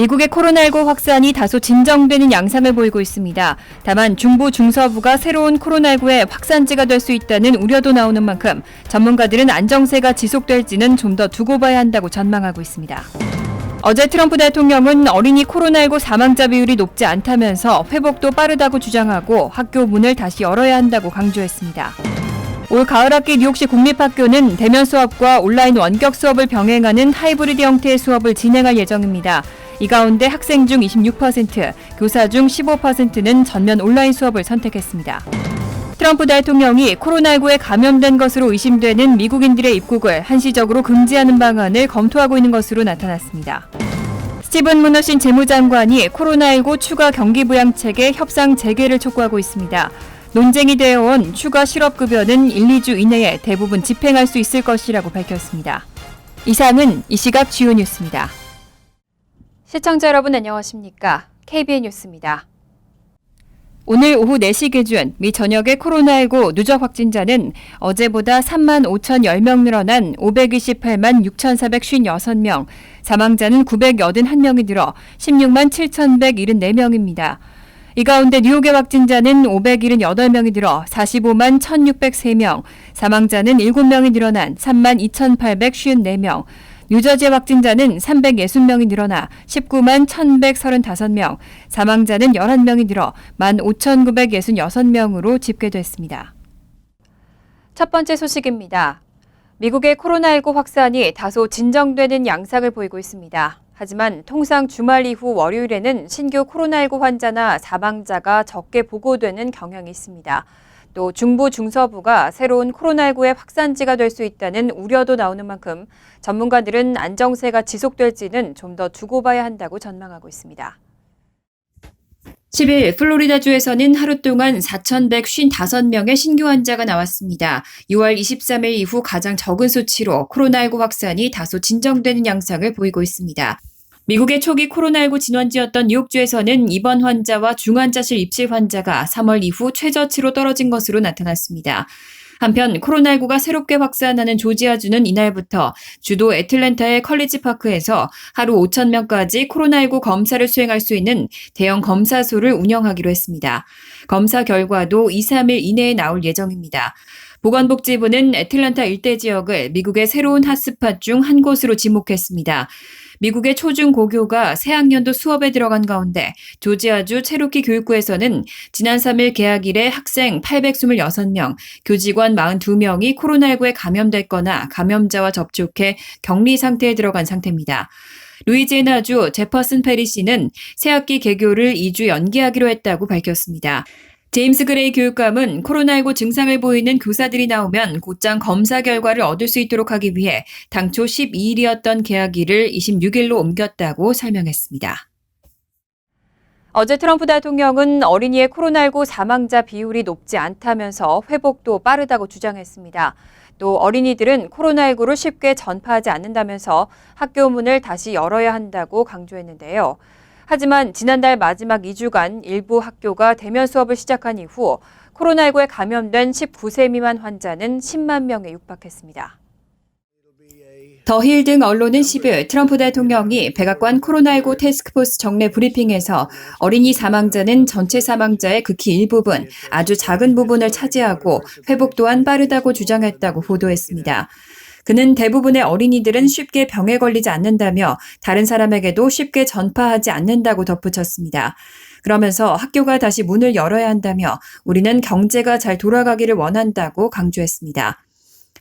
미국의 코로나19 확산이 다소 진정되는 양상을 보이고 있습니다. 다만 중부 중서부가 새로운 코로나19의 확산지가 될 수 있다는 우려도 나오는 만큼 전문가들은 안정세가 지속될지는 좀 더 두고 봐야 한다고 전망하고 있습니다. 어제 트럼프 대통령은 어린이 코로나19 사망자 비율이 높지 않다면서 회복도 빠르다고 주장하고 학교 문을 다시 열어야 한다고 강조했습니다. 올 가을 학기 뉴욕시 공립학교는 대면 수업과 온라인 원격 수업을 병행하는 하이브리드 형태의 수업을 진행할 예정입니다. 이 가운데 학생 중 26%, 교사 중 15%는 전면 온라인 수업을 선택했습니다. 트럼프 대통령이 코로나19에 감염된 것으로 의심되는 미국인들의 입국을 한시적으로 금지하는 방안을 검토하고 있는 것으로 나타났습니다. 스티븐 무너신 재무장관이 코로나19 추가 경기부양책의 협상 재개를 촉구하고 있습니다. 논쟁이 되어온 추가 실업급여는 1, 2주 이내에 대부분 집행할 수 있을 것이라고 밝혔습니다. 이상은 이 시각 주요 뉴스입니다. 시청자 여러분 안녕하십니까? KBN 뉴스입니다. 오늘 오후 4시 기준 미 전역의 코로나19 누적 확진자는 어제보다 3만 5,010명 늘어난 528만 6,456명, 사망자는 981명이 늘어 16만 7,174명입니다. 이 가운데 뉴욕의 확진자는 578명이 늘어 45만 1,603명, 사망자는 7명이 늘어난 3만 2,854명, 뉴저지 확진자는 360명이 늘어나 19만 1,135명, 사망자는 11명이 늘어 15,966명으로 집계됐습니다. 첫 번째 소식입니다. 미국의 코로나19 확산이 다소 진정되는 양상을 보이고 있습니다. 하지만 통상 주말 이후 월요일에는 신규 코로나19 환자나 사망자가 적게 보고되는 경향이 있습니다. 또 중부 중서부가 새로운 코로나19의 확산지가 될 수 있다는 우려도 나오는 만큼 전문가들은 안정세가 지속될지는 좀 더 두고 봐야 한다고 전망하고 있습니다. 10일 플로리다주에서는 하루 동안 4,155명의 신규 환자가 나왔습니다. 6월 23일 이후 가장 적은 수치로 코로나19 확산이 다소 진정되는 양상을 보이고 있습니다. 미국의 초기 코로나19 진원지였던 뉴욕주에서는 입원 환자와 중환자실 입실 환자가 3월 이후 최저치로 떨어진 것으로 나타났습니다. 한편 코로나19가 새롭게 확산하는 조지아주는 이날부터 주도 애틀랜타의 컬리지 파크에서 하루 5,000명까지 코로나19 검사를 수행할 수 있는 대형 검사소를 운영하기로 했습니다. 검사 결과도 2, 3일 이내에 나올 예정입니다. 보건복지부는 애틀랜타 일대 지역을 미국의 새로운 핫스팟 중 한 곳으로 지목했습니다. 미국의 초중고교가 새학년도 수업에 들어간 가운데 조지아주 체로키 교육구에서는 지난 3일 개학 이래 학생 826명, 교직원 42명이 코로나19에 감염됐거나 감염자와 접촉해 격리 상태에 들어간 상태입니다. 루이지애나주 제퍼슨 페리시는 새학기 개교를 2주 연기하기로 했다고 밝혔습니다. 제임스 그레이 교육감은 코로나19 증상을 보이는 교사들이 나오면 곧장 검사 결과를 얻을 수 있도록 하기 위해 당초 12일이었던 개학일을 26일로 옮겼다고 설명했습니다. 어제 트럼프 대통령은 어린이의 코로나19 사망자 비율이 높지 않다면서 회복도 빠르다고 주장했습니다. 또 어린이들은 코로나19를 쉽게 전파하지 않는다면서 학교 문을 다시 열어야 한다고 강조했는데요. 하지만 지난달 마지막 2주간 일부 학교가 대면 수업을 시작한 이후 코로나19에 감염된 19세 미만 환자는 10만 명에 육박했습니다. 더힐 등 언론은 10일 트럼프 대통령이 백악관 코로나19 태스크포스 정례 브리핑에서 어린이 사망자는 전체 사망자의 극히 일부분, 아주 작은 부분을 차지하고 회복 또한 빠르다고 주장했다고 보도했습니다. 그는 대부분의 어린이들은 쉽게 병에 걸리지 않는다며 다른 사람에게도 쉽게 전파하지 않는다고 덧붙였습니다. 그러면서 학교가 다시 문을 열어야 한다며 우리는 경제가 잘 돌아가기를 원한다고 강조했습니다.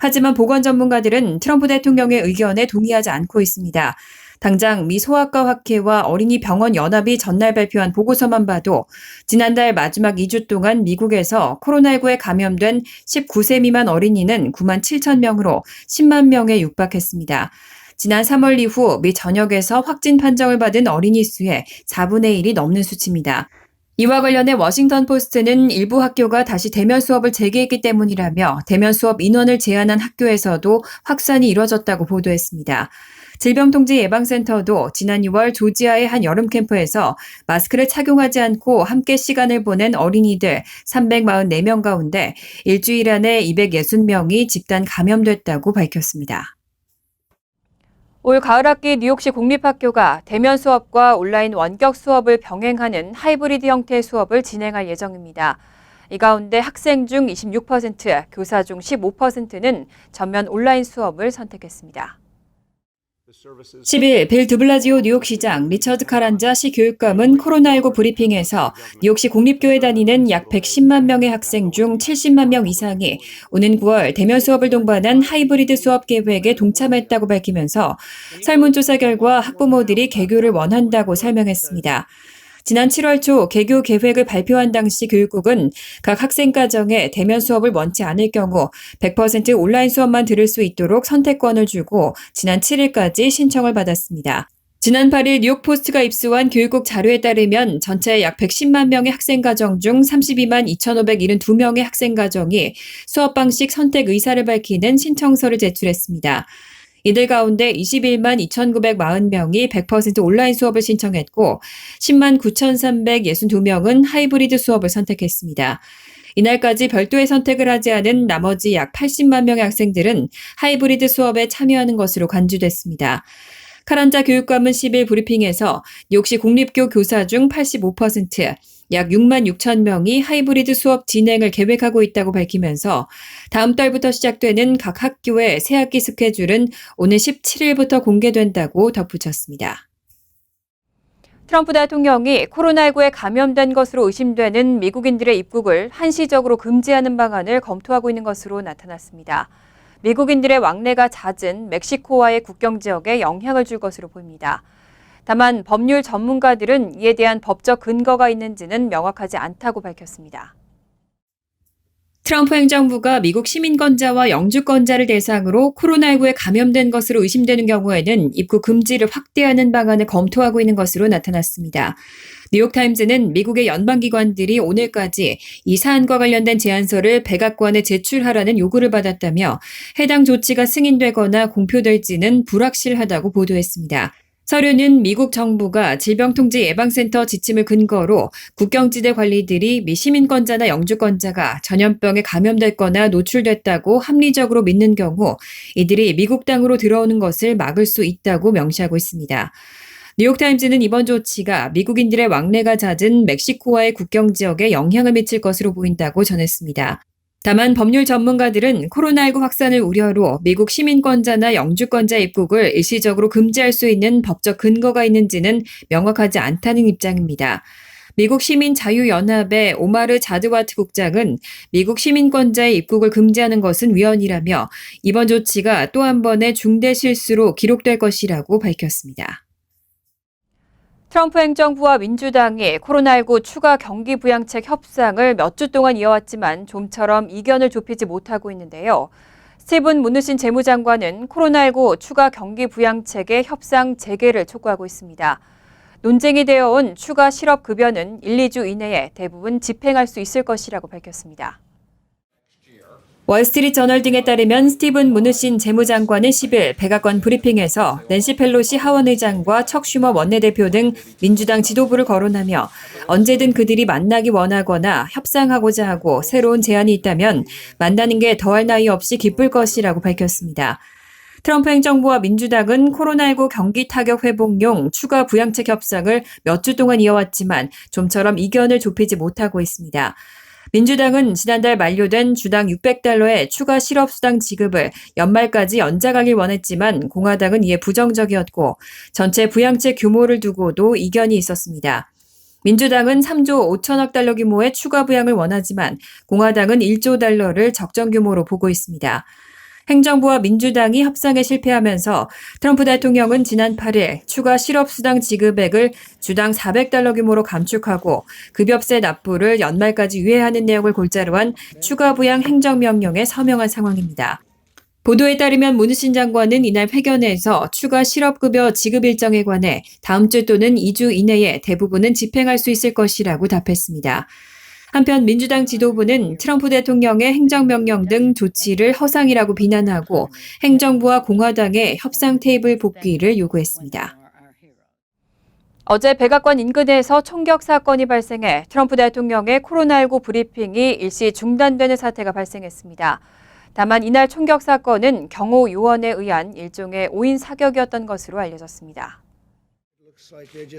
하지만 보건 전문가들은 트럼프 대통령의 의견에 동의하지 않고 있습니다. 당장 미 소아과 학회와 어린이 병원 연합이 전날 발표한 보고서만 봐도 지난달 마지막 2주 동안 미국에서 코로나19에 감염된 19세 미만 어린이는 9만 7천 명으로 10만 명에 육박했습니다. 지난 3월 이후 미 전역에서 확진 판정을 받은 어린이 수의 4분의 1이 넘는 수치입니다. 이와 관련해 워싱턴 포스트는 일부 학교가 다시 대면 수업을 재개했기 때문이라며 대면 수업 인원을 제한한 학교에서도 확산이 이뤄졌다고 보도했습니다. 질병통제예방센터도 지난 6월 조지아의 한 여름 캠프에서 마스크를 착용하지 않고 함께 시간을 보낸 어린이들 344명 가운데 일주일 안에 260명이 집단 감염됐다고 밝혔습니다. 올 가을 학기 뉴욕시 공립학교가 대면 수업과 온라인 원격 수업을 병행하는 하이브리드 형태의 수업을 진행할 예정입니다. 이 가운데 학생 중 26%, 교사 중 15%는 전면 온라인 수업을 선택했습니다. 10일 빌 드블라지오 뉴욕시장 리처드 카란자 시 교육감은 코로나19 브리핑에서 뉴욕시 공립교에 다니는 약 110만 명의 학생 중 70만 명 이상이 오는 9월 대면 수업을 동반한 하이브리드 수업 계획에 동참했다고 밝히면서 설문조사 결과 학부모들이 개교를 원한다고 설명했습니다. 지난 7월 초 개교 계획을 발표한 당시 교육국은 각 학생 가정에 대면 수업을 원치 않을 경우 100% 온라인 수업만 들을 수 있도록 선택권을 주고 지난 7일까지 신청을 받았습니다. 지난 8일 뉴욕포스트가 입수한 교육국 자료에 따르면 전체 약 110만 명의 학생 가정 중 32만 2,572명의 학생 가정이 수업 방식 선택 의사를 밝히는 신청서를 제출했습니다. 이들 가운데 21만 2,940명이 100% 온라인 수업을 신청했고 10만 9,362명은 하이브리드 수업을 선택했습니다. 이날까지 별도의 선택을 하지 않은 나머지 약 80만 명의 학생들은 하이브리드 수업에 참여하는 것으로 간주됐습니다. 카란자 교육감은 10일 브리핑에서 뉴욕시 공립교 교사 중 85%, 약 6만 6천 명이 하이브리드 수업 진행을 계획하고 있다고 밝히면서 다음 달부터 시작되는 각 학교의 새학기 스케줄은 오늘 17일부터 공개된다고 덧붙였습니다. 트럼프 대통령이 코로나19에 감염된 것으로 의심되는 미국인들의 입국을 한시적으로 금지하는 방안을 검토하고 있는 것으로 나타났습니다. 미국인들의 왕래가 잦은 멕시코와의 국경 지역에 영향을 줄 것으로 보입니다. 다만 법률 전문가들은 이에 대한 법적 근거가 있는지는 명확하지 않다고 밝혔습니다. 트럼프 행정부가 미국 시민권자와 영주권자를 대상으로 코로나19에 감염된 것으로 의심되는 경우에는 입국 금지를 확대하는 방안을 검토하고 있는 것으로 나타났습니다. 뉴욕타임즈는 미국의 연방기관들이 오늘까지 이 사안과 관련된 제안서를 백악관에 제출하라는 요구를 받았다며 해당 조치가 승인되거나 공표될지는 불확실하다고 보도했습니다. 서류는 미국 정부가 질병통제예방센터 지침을 근거로 국경지대 관리들이 미 시민권자나 영주권자가 전염병에 감염됐거나 노출됐다고 합리적으로 믿는 경우 이들이 미국 땅으로 들어오는 것을 막을 수 있다고 명시하고 있습니다. 뉴욕타임즈는 이번 조치가 미국인들의 왕래가 잦은 멕시코와의 국경 지역에 영향을 미칠 것으로 보인다고 전했습니다. 다만 법률 전문가들은 코로나19 확산을 우려로 미국 시민권자나 영주권자 입국을 일시적으로 금지할 수 있는 법적 근거가 있는지는 명확하지 않다는 입장입니다. 미국 시민자유연합의 오마르 자드와트 국장은 미국 시민권자의 입국을 금지하는 것은 위헌이라며 이번 조치가 또 한 번의 중대 실수로 기록될 것이라고 밝혔습니다. 트럼프 행정부와 민주당이 코로나19 추가 경기 부양책 협상을 몇 주 동안 이어왔지만 좀처럼 이견을 좁히지 못하고 있는데요. 스티븐 무누신 재무장관은 코로나19 추가 경기 부양책의 협상 재개를 촉구하고 있습니다. 논쟁이 되어온 추가 실업급여는 1, 2주 이내에 대부분 집행할 수 있을 것이라고 밝혔습니다. 월스트리트 저널 등에 따르면 스티븐 무누신 재무장관은 10일 백악관 브리핑에서 낸시 펠로시 하원의장과 척 슈머 원내대표 등 민주당 지도부를 거론하며 언제든 그들이 만나기 원하거나 협상하고자 하고 새로운 제안이 있다면 만나는 게 더할 나위 없이 기쁠 것이라고 밝혔습니다. 트럼프 행정부와 민주당은 코로나19 경기 타격 회복용 추가 부양책 협상을 몇 주 동안 이어왔지만 좀처럼 이견을 좁히지 못하고 있습니다. 민주당은 지난달 만료된 주당 $600의 추가 실업수당 지급을 연말까지 연장하길 원했지만 공화당은 이에 부정적이었고 전체 부양책 규모를 두고도 이견이 있었습니다. 민주당은 3조 5천억 달러 규모의 추가 부양을 원하지만 공화당은 1조 달러를 적정 규모로 보고 있습니다. 행정부와 민주당이 협상에 실패하면서 트럼프 대통령은 지난 8일 추가 실업수당 지급액을 주당 $400 규모로 감축하고 급여세 납부를 연말까지 유예하는 내용을 골자로 한 추가 부양 행정명령에 서명한 상황입니다. 보도에 따르면 무누신 장관은 이날 회견에서 추가 실업급여 지급 일정에 관해 다음 주 또는 2주 이내에 대부분은 집행할 수 있을 것이라고 답했습니다. 한편 민주당 지도부는 트럼프 대통령의 행정명령 등 조치를 허상이라고 비난하고 행정부와 공화당의 협상 테이블 복귀를 요구했습니다. 어제 백악관 인근에서 총격 사건이 발생해 트럼프 대통령의 코로나19 브리핑이 일시 중단되는 사태가 발생했습니다. 다만 이날 총격 사건은 경호 요원에 의한 일종의 오인 사격이었던 것으로 알려졌습니다.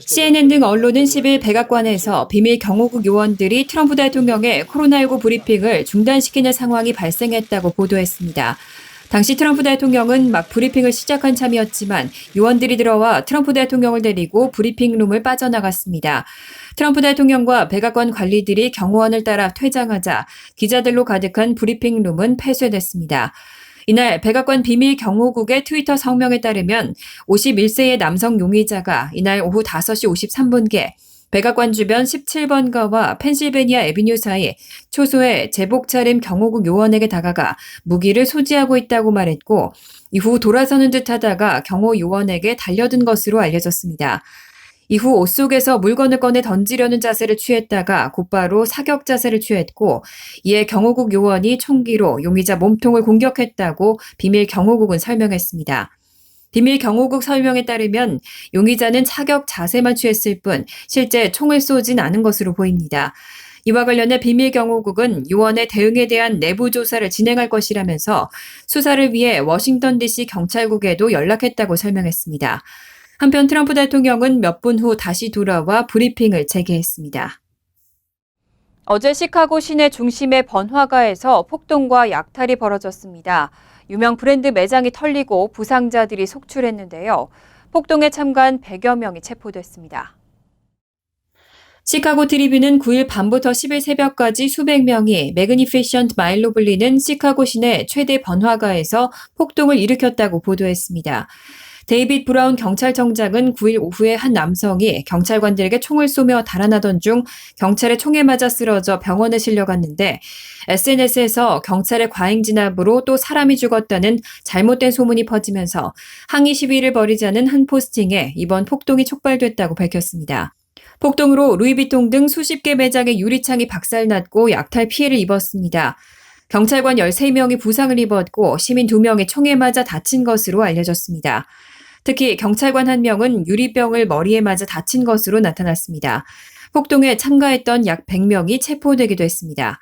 CNN 등 언론은 10일 백악관에서 비밀 경호국 요원들이 트럼프 대통령의 코로나19 브리핑을 중단시키는 상황이 발생했다고 보도했습니다. 당시 트럼프 대통령은 막 브리핑을 시작한 참이었지만 요원들이 들어와 트럼프 대통령을 데리고 브리핑룸을 빠져나갔습니다. 트럼프 대통령과 백악관 관리들이 경호원을 따라 퇴장하자 기자들로 가득한 브리핑룸은 폐쇄됐습니다. 이날 백악관 비밀 경호국의 트위터 성명에 따르면 51세의 남성 용의자가 이날 오후 5시 53분께 백악관 주변 17번가와 펜실베니아 애비뉴 사이 초소의 제복 차림 경호국 요원에게 다가가 무기를 소지하고 있다고 말했고 이후 돌아서는 듯 하다가 경호 요원에게 달려든 것으로 알려졌습니다. 이후 옷 속에서 물건을 꺼내 던지려는 자세를 취했다가 곧바로 사격 자세를 취했고 이에 경호국 요원이 총기로 용의자 몸통을 공격했다고 비밀 경호국은 설명했습니다. 비밀 경호국 설명에 따르면 용의자는 사격 자세만 취했을 뿐 실제 총을 쏘진 않은 것으로 보입니다. 이와 관련해 비밀 경호국은 요원의 대응에 대한 내부 조사를 진행할 것이라면서 수사를 위해 워싱턴 DC 경찰국에도 연락했다고 설명했습니다. 한편 트럼프 대통령은 몇 분 후 다시 돌아와 브리핑을 재개했습니다. 어제 시카고 시내 중심의 번화가에서 폭동과 약탈이 벌어졌습니다. 유명 브랜드 매장이 털리고 부상자들이 속출했는데요. 폭동에 참가한 100여 명이 체포됐습니다. 시카고 트리뷴은 9일 밤부터 10일 새벽까지 수백 명이 매그니피션트 마일로 불리는 시카고 시내 최대 번화가에서 폭동을 일으켰다고 보도했습니다. 데이빗 브라운 경찰청장은 9일 오후에 한 남성이 경찰관들에게 총을 쏘며 달아나던 중 경찰의 총에 맞아 쓰러져 병원에 실려갔는데 SNS에서 경찰의 과잉 진압으로 또 사람이 죽었다는 잘못된 소문이 퍼지면서 항의 시위를 벌이자는 한 포스팅에 이번 폭동이 촉발됐다고 밝혔습니다. 폭동으로 루이비통 등 수십 개 매장의 유리창이 박살났고 약탈 피해를 입었습니다. 경찰관 13명이 부상을 입었고 시민 2명이 총에 맞아 다친 것으로 알려졌습니다. 특히 경찰관 1명은 유리병을 머리에 맞아 다친 것으로 나타났습니다. 폭동에 참가했던 약 100명이 체포되기도 했습니다.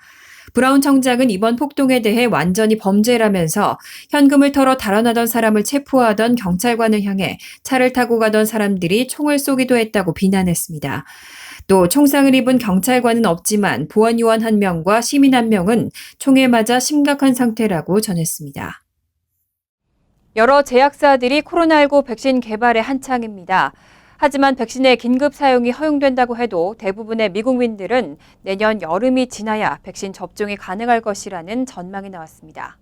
브라운 청장은 이번 폭동에 대해 완전히 범죄라면서 현금을 털어 달아나던 사람을 체포하던 경찰관을 향해 차를 타고 가던 사람들이 총을 쏘기도 했다고 비난했습니다. 또 총상을 입은 경찰관은 없지만 보안요원 1명과 시민 1명은 총에 맞아 심각한 상태라고 전했습니다. 여러 제약사들이 코로나19 백신 개발에 한창입니다. 하지만 백신의 긴급 사용이 허용된다고 해도 대부분의 미국민들은 내년 여름이 지나야 백신 접종이 가능할 것이라는 전망이 나왔습니다.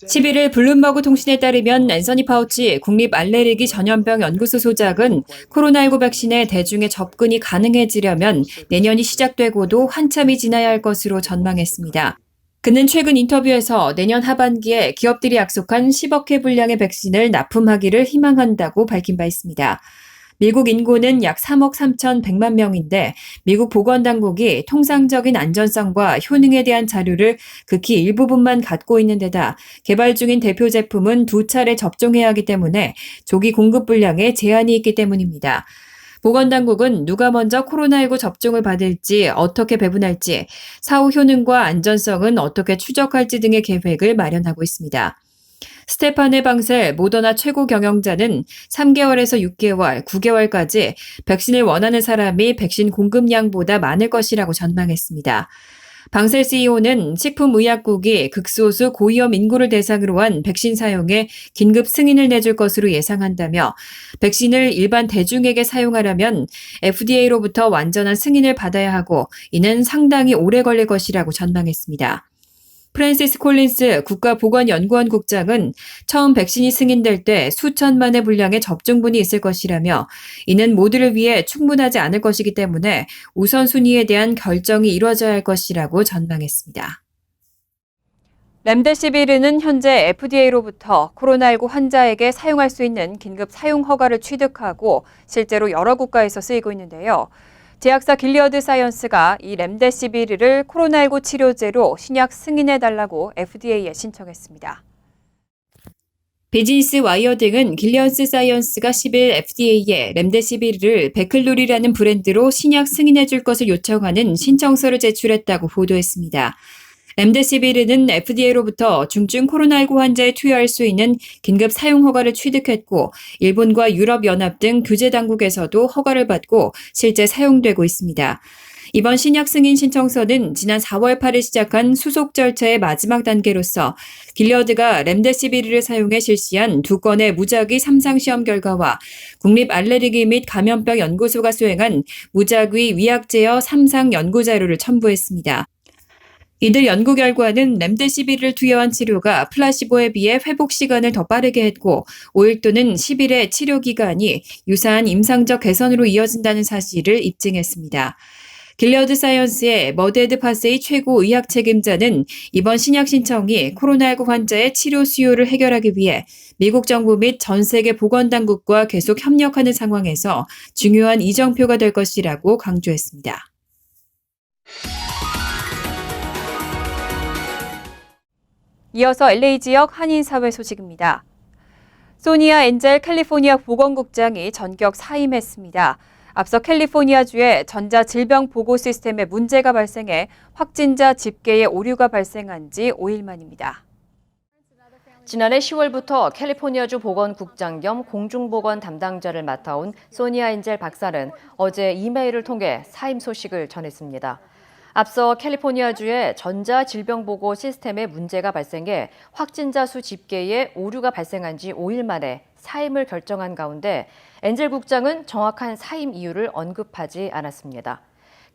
11일 블룸버그 통신에 따르면 앤서니 파우치 국립알레르기 전염병 연구소 소장은 코로나19 백신의 대중의 접근이 가능해지려면 내년이 시작되고도 한참이 지나야 할 것으로 전망했습니다. 그는 최근 인터뷰에서 내년 하반기에 기업들이 약속한 10억 회 분량의 백신을 납품하기를 희망한다고 밝힌 바 있습니다. 미국 인구는 약 3억 3,100만 명인데 미국 보건당국이 통상적인 안전성과 효능에 대한 자료를 극히 일부분만 갖고 있는 데다 개발 중인 대표 제품은 2차례 접종해야 하기 때문에 조기 공급 분량에 제한이 있기 때문입니다. 보건당국은 누가 먼저 코로나19 접종을 받을지 어떻게 배분할지 사후 효능과 안전성은 어떻게 추적할지 등의 계획을 마련하고 있습니다. 스테파네 방셀 모더나 최고 경영자는 3개월에서 6개월, 9개월까지 백신을 원하는 사람이 백신 공급량보다 많을 것이라고 전망했습니다. 방셀 CEO는 식품의약국이 극소수 고위험 인구를 대상으로 한 백신 사용에 긴급 승인을 내줄 것으로 예상한다며 백신을 일반 대중에게 사용하려면 FDA로부터 완전한 승인을 받아야 하고 이는 상당히 오래 걸릴 것이라고 전망했습니다. 프랜시스 콜린스 국가보건연구원 국장은 처음 백신이 승인될 때 수천만의 분량의 접종분이 있을 것이라며 이는 모두를 위해 충분하지 않을 것이기 때문에 우선순위에 대한 결정이 이루어져야 할 것이라고 전망했습니다. 렘데시비르는 현재 FDA로부터 코로나19 환자에게 사용할 수 있는 긴급 사용 허가를 취득하고 실제로 여러 국가에서 쓰이고 있는데요. 제약사 길리어드 사이언스가 이 렘데시비르를 코로나19 치료제로 신약 승인해달라고 FDA에 신청했습니다. 비즈니스 와이어 등은 길리어드 사이언스가 10일 FDA에 렘데시비르를 베클룰이라는 브랜드로 신약 승인해줄 것을 요청하는 신청서를 제출했다고 보도했습니다. 렘데시비르는 FDA로부터 중증 코로나19 환자에 투여할 수 있는 긴급 사용 허가를 취득했고 일본과 유럽연합 등 규제 당국에서도 허가를 받고 실제 사용되고 있습니다. 이번 신약 승인 신청서는 지난 4월 8일 시작한 수속 절차의 마지막 단계로서 길리어드가 렘데시비르를 사용해 실시한 2건의 무작위 3상 시험 결과와 국립 알레르기 및 감염병 연구소가 수행한 무작위 위약 제어 3상 연구 자료를 첨부했습니다. 이들 연구 결과는 렘데시비르를 투여한 치료가 플라시보에 비해 회복 시간을 더 빠르게 했고 5일 또는 10일의 치료 기간이 유사한 임상적 개선으로 이어진다는 사실을 입증했습니다. 길리어드 사이언스의 머데드 파세이 최고 의학 책임자는 이번 신약 신청이 코로나19 환자의 치료 수요를 해결하기 위해 미국 정부 및 전 세계 보건당국과 계속 협력하는 상황에서 중요한 이정표가 될 것이라고 강조했습니다. 이어서 LA 지역 한인사회 소식입니다. 소니아 엔젤 캘리포니아 보건국장이 전격 사임했습니다. 앞서 캘리포니아주에 전자질병보고 시스템에 문제가 발생해 확진자 집계에 오류가 발생한 지 5일 만입니다. 지난해 10월부터 캘리포니아주 보건국장 겸 공중보건 담당자를 맡아온 소니아 엔젤 박사는 어제 이메일을 통해 사임 소식을 전했습니다. 앞서 캘리포니아주의 전자질병보고 시스템에 문제가 발생해 확진자 수 집계에 오류가 발생한 지 5일 만에 사임을 결정한 가운데 엔젤 국장은 정확한 사임 이유를 언급하지 않았습니다.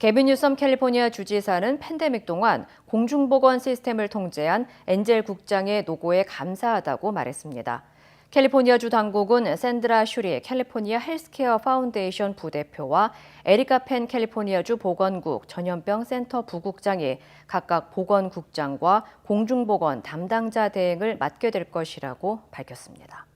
게빈 뉴섬 캘리포니아 주지사는 팬데믹 동안 공중보건 시스템을 통제한 엔젤 국장의 노고에 감사하다고 말했습니다. 캘리포니아주 당국은 샌드라 슈리 캘리포니아 헬스케어 파운데이션 부대표와 에리카 펜 캘리포니아주 보건국 전염병 센터 부국장이 각각 보건국장과 공중보건 담당자 대행을 맡게 될 것이라고 밝혔습니다.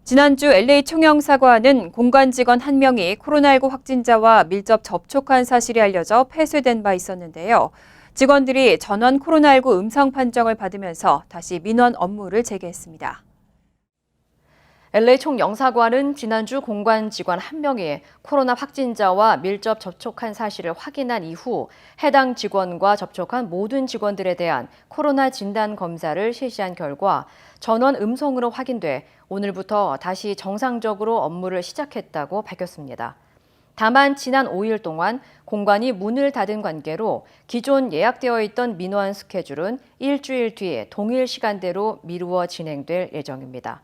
지난주 LA 총영사관은 공관 직원 1명이 코로나19 확진자와 밀접 접촉한 사실이 알려져 폐쇄된 바 있었는데요. 직원들이 전원 코로나19 음성 판정을 받으면서 다시 민원 업무를 재개했습니다. LA 총영사관은 지난주 공관 직원 1명이 코로나 확진자와 밀접 접촉한 사실을 확인한 이후 해당 직원과 접촉한 모든 직원들에 대한 코로나 진단 검사를 실시한 결과 전원 음성으로 확인돼 오늘부터 다시 정상적으로 업무를 시작했다고 밝혔습니다. 다만 지난 5일 동안 공관이 문을 닫은 관계로 기존 예약되어 있던 민원 스케줄은 일주일 뒤에 동일 시간대로 미루어 진행될 예정입니다.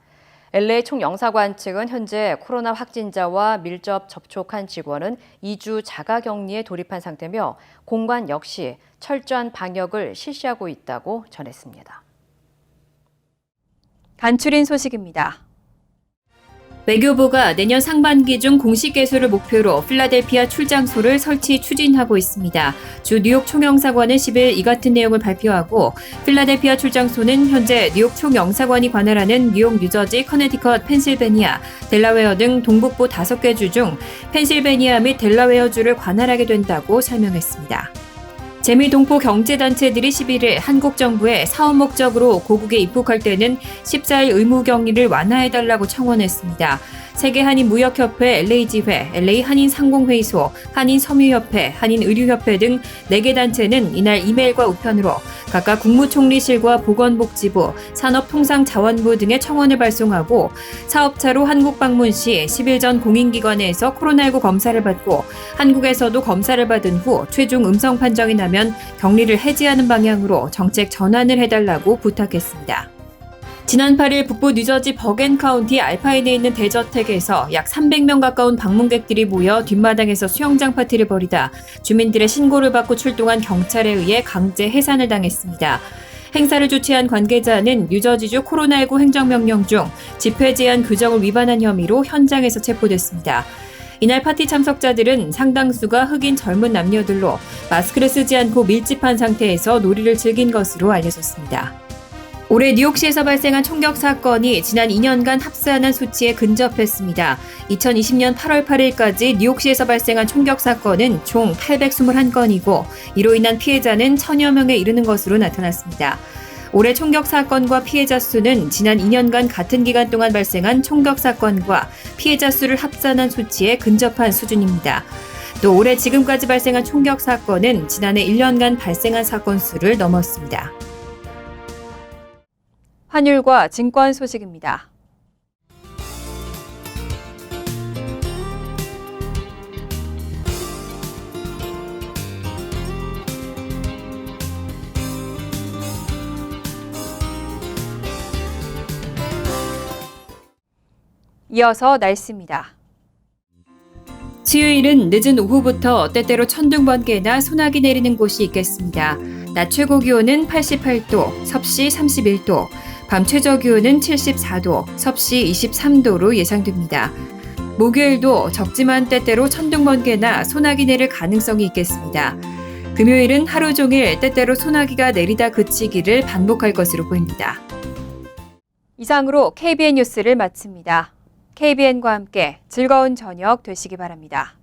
LA 총영사관 측은 현재 코로나 확진자와 밀접 접촉한 직원은 2주 자가격리에 돌입한 상태며 공관 역시 철저한 방역을 실시하고 있다고 전했습니다. 간추린 소식입니다. 외교부가 내년 상반기 중 공식 개소를 목표로 필라델피아 출장소를 설치 추진하고 있습니다. 주 뉴욕 총영사관은 10일 이 같은 내용을 발표하고 필라델피아 출장소는 현재 뉴욕 총영사관이 관할하는 뉴욕, 뉴저지, 커네티컷, 펜실베니아, 델라웨어 등 동북부 5개 주 중 펜실베니아 및 델라웨어주를 관할하게 된다고 설명했습니다. 재미동포 경제단체들이 11일 한국 정부에 사업 목적으로 고국에 입국할 때는 14일 의무격리를 완화해달라고 청원했습니다. 세계한인무역협회, LA지회, LA한인상공회의소, 한인섬유협회, 한인의료협회 등 4개 단체는 이날 이메일과 우편으로 각각 국무총리실과 보건복지부, 산업통상자원부 등의 청원을 발송하고 사업차로 한국 방문 시 10일 전 공인기관에서 코로나19 검사를 받고 한국에서도 검사를 받은 후 최종 음성 판정이 나면 격리를 해지하는 방향으로 정책 전환을 해달라고 부탁했습니다. 지난 8일 북부 뉴저지 버겐 카운티 알파인에 있는 대저택에서 약 300명 가까운 방문객들이 모여 뒷마당에서 수영장 파티를 벌이다 주민들의 신고를 받고 출동한 경찰에 의해 강제 해산을 당했습니다. 행사를 주최한 관계자는 뉴저지주 코로나19 행정명령 중 집회 제한 규정을 위반한 혐의로 현장에서 체포됐습니다. 이날 파티 참석자들은 상당수가 흑인 젊은 남녀들로 마스크를 쓰지 않고 밀집한 상태에서 놀이를 즐긴 것으로 알려졌습니다. 올해 뉴욕시에서 발생한 총격 사건이 지난 2년간 합산한 수치에 근접했습니다. 2020년 8월 8일까지 뉴욕시에서 발생한 총격 사건은 총 821건이고 이로 인한 피해자는 1000여 명에 이르는 것으로 나타났습니다. 올해 총격 사건과 피해자 수는 지난 2년간 같은 기간 동안 발생한 총격 사건과 피해자 수를 합산한 수치에 근접한 수준입니다. 또 올해 지금까지 발생한 총격 사건은 지난해 1년간 발생한 사건 수를 넘었습니다. 환율과 증권 소식입니다. 이어서 날씨입니다. 수요일은 늦은 오후부터 때때로 천둥 번개나 소나기 내리는 곳이 있겠습니다. 낮 최고 기온은 88도, 섭씨 31도, 밤 최저 기온은 74도, 섭씨 23도로 예상됩니다. 목요일도 적지만 때때로 천둥 번개나 소나기 내릴 가능성이 있겠습니다. 금요일은 하루 종일 때때로 소나기가 내리다 그치기를 반복할 것으로 보입니다. 이상으로 KBN 뉴스를 마칩니다. KBN과 함께 즐거운 저녁 되시기 바랍니다.